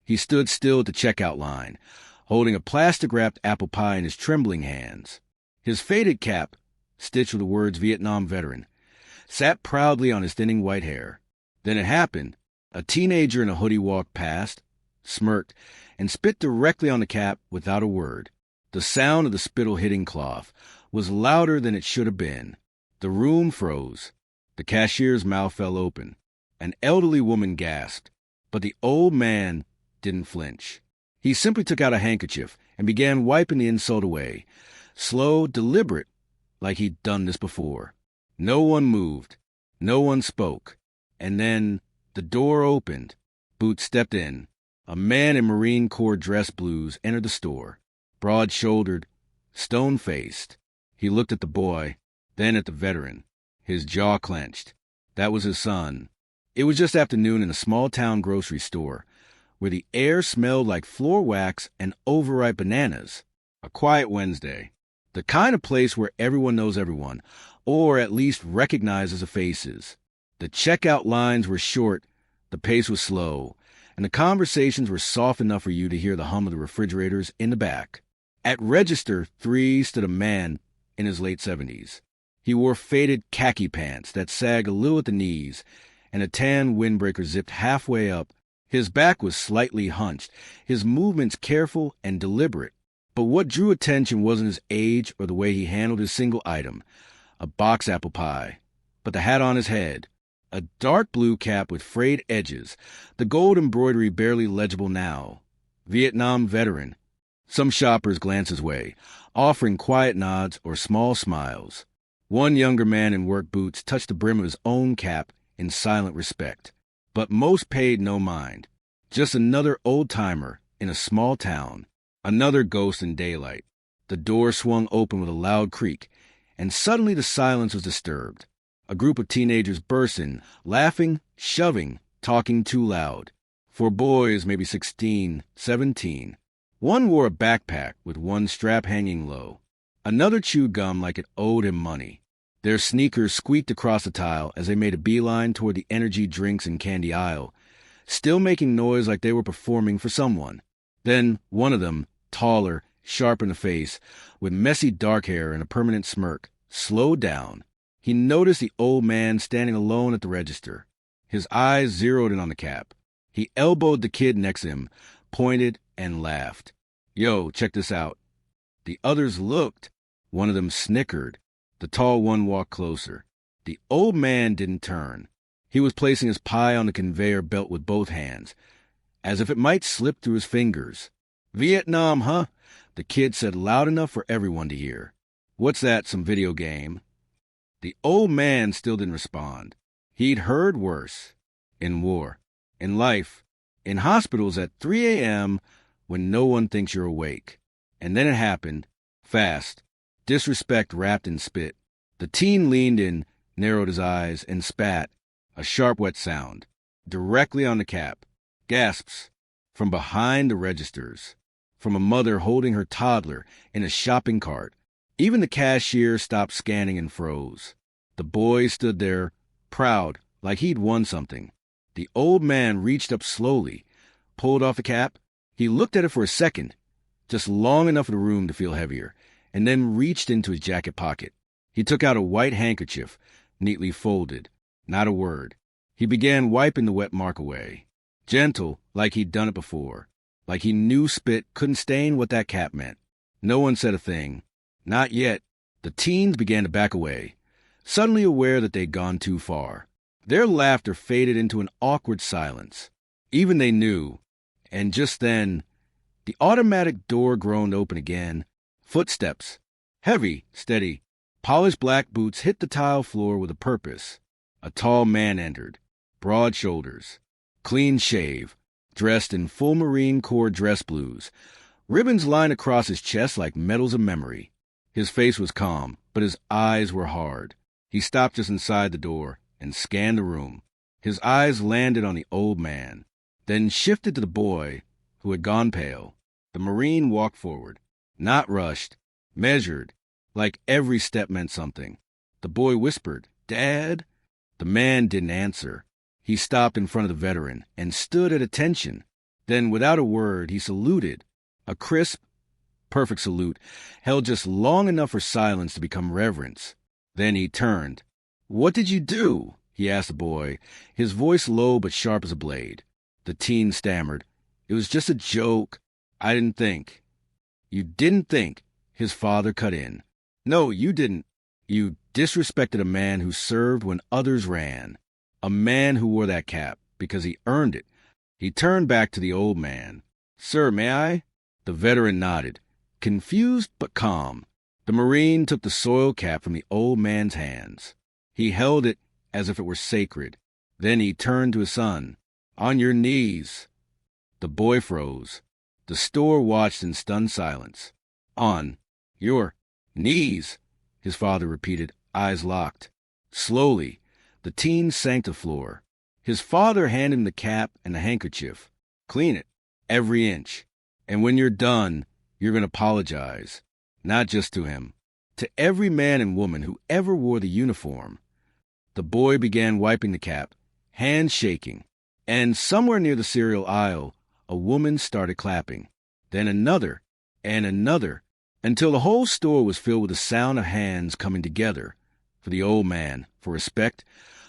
He stood still at the checkout line, holding a plastic-wrapped apple pie in his trembling hands. His faded cap, stitched with the words Vietnam Veteran, sat proudly on his thinning white hair. Then it happened. A teenager in a hoodie walked past, smirked, and spit directly on the cap without a word. The sound of the spittle hitting cloth was louder than it should have been. The room froze. The cashier's mouth fell open. An elderly woman gasped, but the old man didn't flinch. He simply took out a handkerchief and began wiping the insult away, slow, deliberate, like he'd done this before. No one moved. No one spoke. And then the door opened. Boots stepped in. A man in Marine Corps dress blues entered the store, broad-shouldered, stone-faced. He looked at the boy, then at the veteran. His jaw clenched. That was his son. It was just afternoon in a small-town grocery store, where the air smelled like floor wax and overripe bananas. A quiet Wednesday. The kind of place where everyone knows everyone, or at least recognizes the faces. The checkout lines were short, the pace was slow, and the conversations were soft enough for you to hear the hum of the refrigerators in the back. At register 3 stood a man in his late 70s. He wore faded khaki pants that sagged a little at the knees, and a tan windbreaker zipped halfway up. His back was slightly hunched, his movements careful and deliberate. But what drew attention wasn't his age or the way he handled his single item, a box apple pie, but the hat on his head. A dark blue cap with frayed edges, the gold embroidery barely legible now. Vietnam Veteran. Some shoppers glanced his way, offering quiet nods or small smiles. One younger man in work boots touched the brim of his own cap in silent respect. But most paid no mind. Just another old-timer in a small town. Another ghost in daylight. The door swung open with a loud creak, and suddenly the silence was disturbed. A group of teenagers burst in, laughing, shoving, talking too loud. 4 boys, maybe 16, 17. One wore a backpack with one strap hanging low. Another chewed gum like it owed him money. Their sneakers squeaked across the tile as they made a beeline toward the energy drinks and candy aisle, still making noise like they were performing for someone. Then one of them, taller, sharp in the face, with messy dark hair and a permanent smirk, slowed down. He noticed the old man standing alone at the register. His eyes zeroed in on the cap. He elbowed the kid next to him, pointed, and laughed. "Yo, check this out." The others looked. One of them snickered. The tall one walked closer. The old man didn't turn. He was placing his pie on the conveyor belt with both hands, as if it might slip through his fingers. "Vietnam, huh?" the kid said loud enough for everyone to hear. "What's that, some video game?" The old man still didn't respond. He'd heard worse. In war. In life. In hospitals at 3 a.m. when no one thinks you're awake. And then it happened. Fast. Disrespect wrapped in spit. The teen leaned in, narrowed his eyes, and spat. A sharp, wet sound. Directly on the cap. Gasps. From behind the registers. From a mother holding her toddler in a shopping cart. Even the cashier stopped scanning and froze. The boy stood there, proud, like he'd won something. The old man reached up slowly, pulled off the cap. He looked at it for a second, just long enough for the room to feel heavier, and then reached into his jacket pocket. He took out a white handkerchief, neatly folded. Not a word. He began wiping the wet mark away. Gentle, like he'd done it before. Like he knew spit couldn't stain what that cap meant. No one said a thing. Not yet. The teens began to back away, suddenly aware that they'd gone too far. Their laughter faded into an awkward silence. Even they knew. And just then, the automatic door groaned open again. Footsteps. Heavy, steady. Polished black boots hit the tile floor with a purpose. A tall man entered. Broad shoulders. Clean shave. Dressed in full Marine Corps dress blues. Ribbons lined across his chest like medals of memory. His face was calm, but his eyes were hard. He stopped just inside the door and scanned the room. His eyes landed on the old man, then shifted to the boy, who had gone pale. The Marine walked forward, not rushed, measured, like every step meant something. The boy whispered, "Dad?" The man didn't answer. He stopped in front of the veteran and stood at attention. Then, without a word, he saluted, a crisp, perfect salute, held just long enough for silence to become reverence. Then he turned. "What did you do?" he asked the boy, his voice low but sharp as a blade. The teen stammered. "It was just a joke. I didn't think." "You didn't think," his father cut in. "No, you didn't. You disrespected a man who served when others ran. A man who wore that cap, because he earned it." He turned back to the old man. "Sir, may I?" The veteran nodded, confused but calm. The Marine took the soiled cap from the old man's hands. He held it as if it were sacred. Then he turned to his son. "On your knees." The boy froze. The store watched in stunned silence. "On your knees," his father repeated, eyes locked. Slowly, the teen sank to the floor. His father handed him the cap and the handkerchief. "Clean it, every inch. And when you're done, you're going to apologize. Not just to him. To every man and woman who ever wore the uniform." The boy began wiping the cap, hands shaking. And somewhere near the cereal aisle, a woman started clapping. Then another, and another, until the whole store was filled with the sound of hands coming together. For the old man, for respect,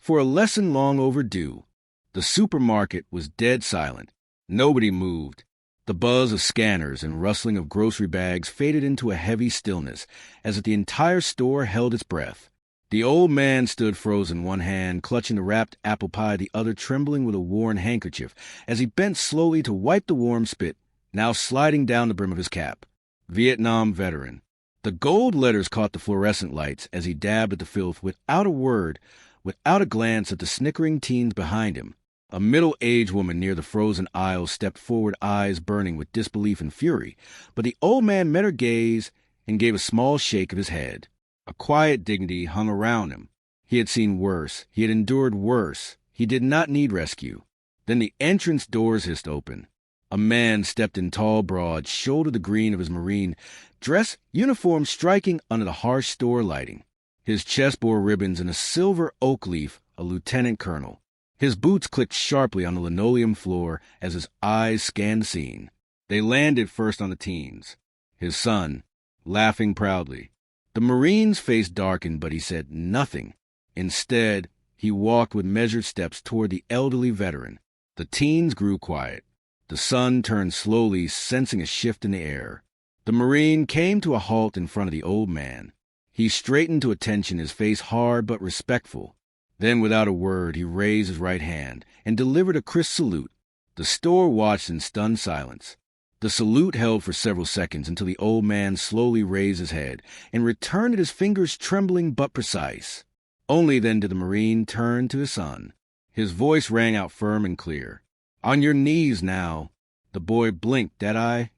for a lesson long overdue. The supermarket was dead silent. Nobody moved. The buzz of scanners and rustling of grocery bags faded into a heavy stillness, as if the entire store held its breath. The old man stood frozen, one hand clutching the wrapped apple pie, the other trembling with a worn handkerchief, as he bent slowly to wipe the warm spit, now sliding down the brim of his cap. Vietnam veteran. The gold letters caught the fluorescent lights as he dabbed at the filth without a word, without a glance at the snickering teens behind him. A middle-aged woman near the frozen aisle stepped forward, eyes burning with disbelief and fury, but the old man met her gaze and gave a small shake of his head. A quiet dignity hung around him. He had seen worse. He had endured worse. He did not need rescue. Then the entrance doors hissed open. A man stepped in, tall, broad, shouldered the green of his Marine dress uniform striking under the harsh store lighting. His chest bore ribbons and a silver oak leaf, a lieutenant colonel. His boots clicked sharply on the linoleum floor as his eyes scanned the scene. They landed first on the teens. His son, laughing proudly. The Marine's face darkened, but he said nothing. Instead, he walked with measured steps toward the elderly veteran. The teens grew quiet. The son turned slowly, sensing a shift in the air. The Marine came to a halt in front of the old man. He straightened to attention, his face hard but respectful. Then, without a word, he raised his right hand and delivered a crisp salute. The store watched in stunned silence. The salute held for several seconds until the old man slowly raised his head and returned it, his fingers trembling but precise. Only then did the Marine turn to his son. His voice rang out firm and clear. "On your knees now." The boy blinked, dead-eye.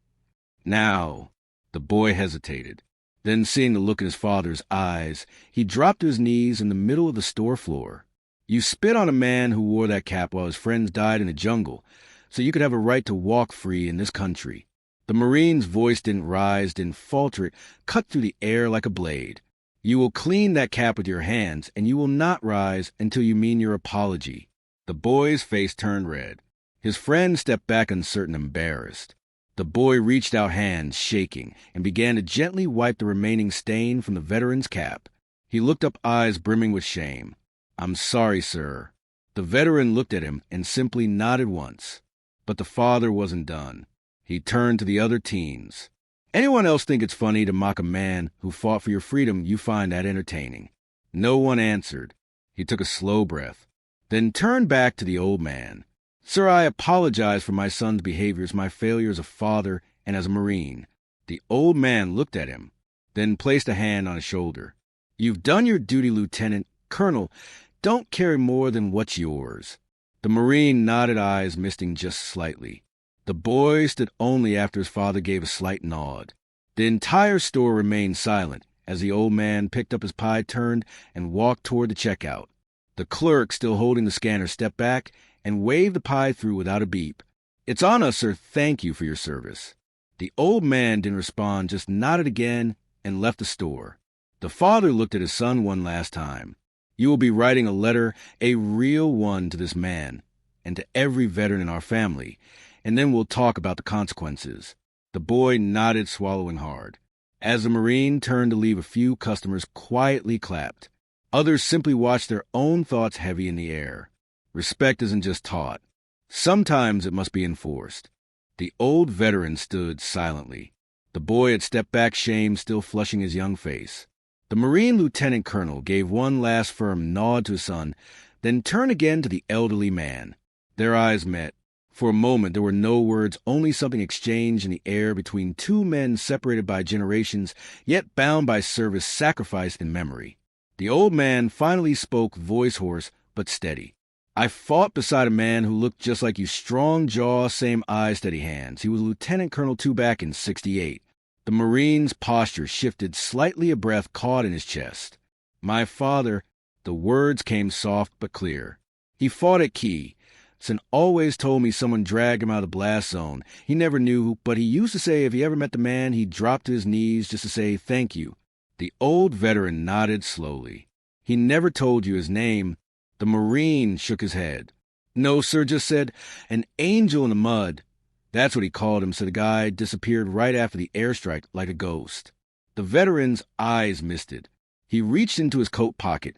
"Now." The boy hesitated. Then, seeing the look in his father's eyes, he dropped to his knees in the middle of the store floor. "You spit on a man who wore that cap while his friends died in the jungle, so you could have a right to walk free in this country." The Marine's voice didn't rise, didn't falter. It cut through the air like a blade. "You will clean that cap with your hands, and you will not rise until you mean your apology." The boy's face turned red. His friend stepped back, uncertain, embarrassed. The boy reached out, hands shaking, and began to gently wipe the remaining stain from the veteran's cap. He looked up, eyes brimming with shame. "I'm sorry, sir." The veteran looked at him and simply nodded once. But the father wasn't done. He turned to the other teens. "Anyone else think it's funny to mock a man who fought for your freedom? You find that entertaining?" No one answered. He took a slow breath, then turned back to the old man. "Sir, I apologize for my son's behaviors, my failure as a father and as a Marine." The old man looked at him, then placed a hand on his shoulder. "You've done your duty, Lieutenant. Colonel, don't carry more than what's yours." The Marine nodded, eyes misting just slightly. The boy stood only after his father gave a slight nod. The entire store remained silent as the old man picked up his pie, turned, and walked toward the checkout. The clerk, still holding the scanner, stepped back and waved the pie through without a beep. "It's on us, sir. Thank you for your service." The old man didn't respond, just nodded again and left the store. The father looked at his son one last time. "You will be writing a letter, a real one, to this man, and to every veteran in our family, and then we'll talk about the consequences." The boy nodded, swallowing hard. As the Marine turned to leave, a few customers quietly clapped. Others simply watched, their own thoughts heavy in the air. Respect isn't just taught. Sometimes it must be enforced. The old veteran stood silently. The boy had stepped back, shame still flushing his young face. The Marine lieutenant colonel gave one last firm nod to his son, then turned again to the elderly man. Their eyes met. For a moment there were no words, only something exchanged in the air between two men separated by generations, yet bound by service, sacrificed in memory. The old man finally spoke, voice hoarse but steady. "I fought beside a man who looked just like you, strong jaw, same eyes, steady hands. He was Lieutenant Colonel too back in '68. The Marine's posture shifted slightly, a breath caught in his chest. "My father," the words came soft but clear. "He fought at Key. Son always told me someone dragged him out of the blast zone. He never knew, but he used to say if he ever met the man, he'd drop to his knees just to say thank you." The old veteran nodded slowly. "He never told you his name?" The Marine shook his head. "No, sir, just said, 'An angel in the mud.' That's what he called him," so the guy disappeared right after the airstrike like a ghost. The veteran's eyes misted. He reached into his coat pocket,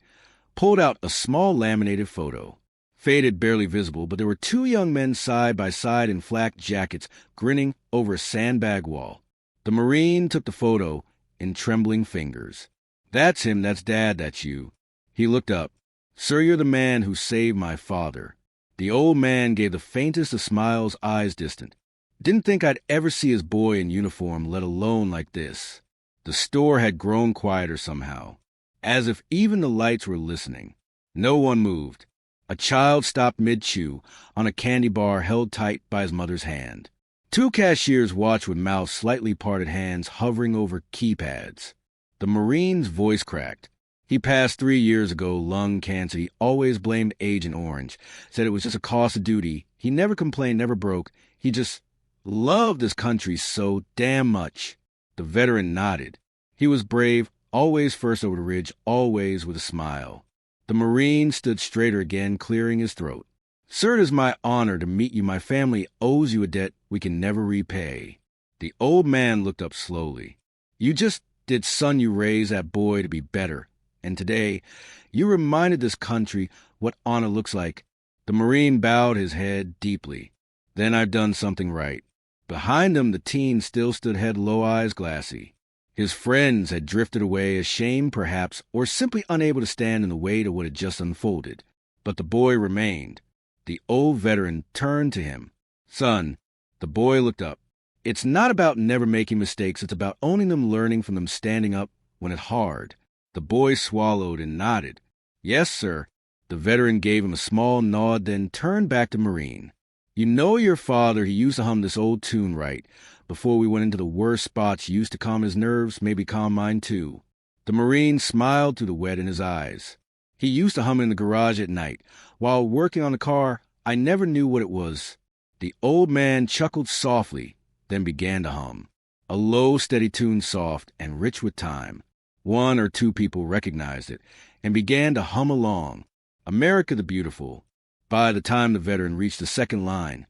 pulled out a small laminated photo. Faded, barely visible, but there were two young men side by side in flak jackets, grinning over a sandbag wall. The Marine took the photo in trembling fingers. "That's him, that's Dad, that's you." He looked up. "Sir, you're the man who saved my father." The old man gave the faintest of smiles, eyes distant. "Didn't think I'd ever see his boy in uniform, let alone like this." The store had grown quieter somehow, as if even the lights were listening. No one moved. A child stopped mid-chew on a candy bar held tight by his mother's hand. Two cashiers watched with mouths slightly parted, hands hovering over keypads. The Marine's voice cracked. He passed 3 years ago, lung cancer. He always blamed Agent Orange, said it was just a cost of duty. He never complained, never broke. He just loved this country so damn much. The veteran nodded. He was brave, always first over the ridge, always with a smile. The Marine stood straighter again, clearing his throat. "Sir, it is my honor to meet you. My family owes you a debt we can never repay." The old man looked up slowly. "You just did son you raised that boy to be better. And today, you reminded this country what honor looks like." The Marine bowed his head deeply. "Then I've done something right." Behind him, the teen still stood, head low, eyes glassy. His friends had drifted away, ashamed perhaps, or simply unable to stand in the weight of what had just unfolded. But the boy remained. The old veteran turned to him. "Son," the boy looked up. "It's not about never making mistakes. It's about owning them, learning from them, standing up when it's hard." The boy swallowed and nodded. "Yes, sir." The veteran gave him a small nod, then turned back to Marine. "You know your father, he used to hum this old tune right. Before we went into the worst spots, used to calm his nerves, maybe calm mine too." The Marine smiled through the wet in his eyes. "He used to hum in the garage at night. While working on the car, I never knew what it was." The old man chuckled softly, then began to hum. A low, steady tune, soft and rich with time. One or two people recognized it and began to hum along. "America the Beautiful." By the time the veteran reached the second line,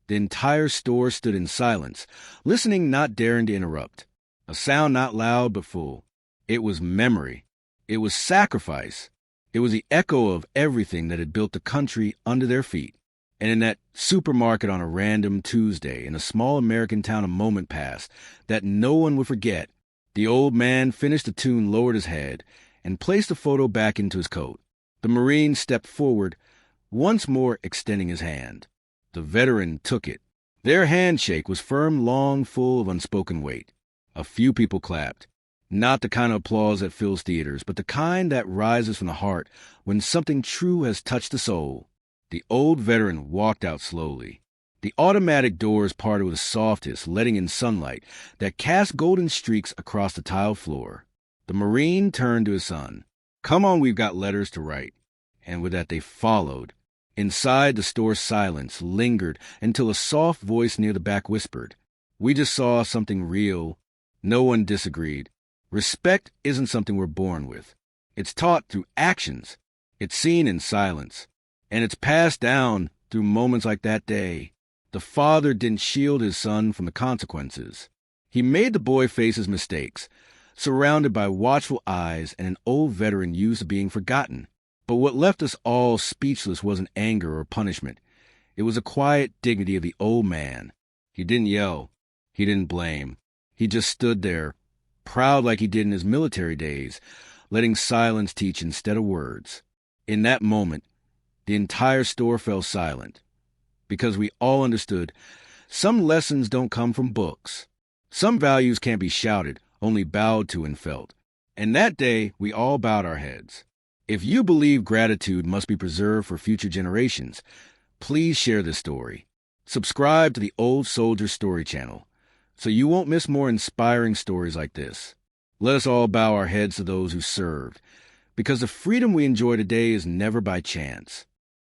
the entire store stood in silence, listening, not daring to interrupt. A sound not loud but full. It was memory. It was sacrifice. It was the echo of everything that had built the country under their feet. And in that supermarket on a random Tuesday, in a small American town, a moment passed that no one would forget. The old man finished the tune, lowered his head, and placed the photo back into his coat. The Marine stepped forward, once more extending his hand. The veteran took it. Their handshake was firm, long, full of unspoken weight. A few people clapped. Not the kind of applause that fills theaters, but the kind that rises from the heart when something true has touched the soul. The old veteran walked out slowly. The automatic doors parted with a soft hiss, letting in sunlight that cast golden streaks across the tiled floor. The Marine turned to his son. "Come on, we've got letters to write." And with that they followed. Inside, the store's silence lingered until a soft voice near the back whispered, "We just saw something real." No one disagreed. Respect isn't something we're born with. It's taught through actions. It's seen in silence. And it's passed down through moments like that day. The father didn't shield his son from the consequences. He made the boy face his mistakes, surrounded by watchful eyes and an old veteran used to being forgotten. But what left us all speechless wasn't anger or punishment. It was a quiet dignity of the old man. He didn't yell. He didn't blame. He just stood there, proud like he did in his military days, letting silence teach instead of words. In that moment, the entire store fell silent, because we all understood some lessons don't come from books. Some values can't be shouted, only bowed to and felt. And that day, we all bowed our heads. If you believe gratitude must be preserved for future generations, please share this story. Subscribe to the Old Soldier Story channel so you won't miss more inspiring stories like this. Let us all bow our heads to those who served, because the freedom we enjoy today is never by chance.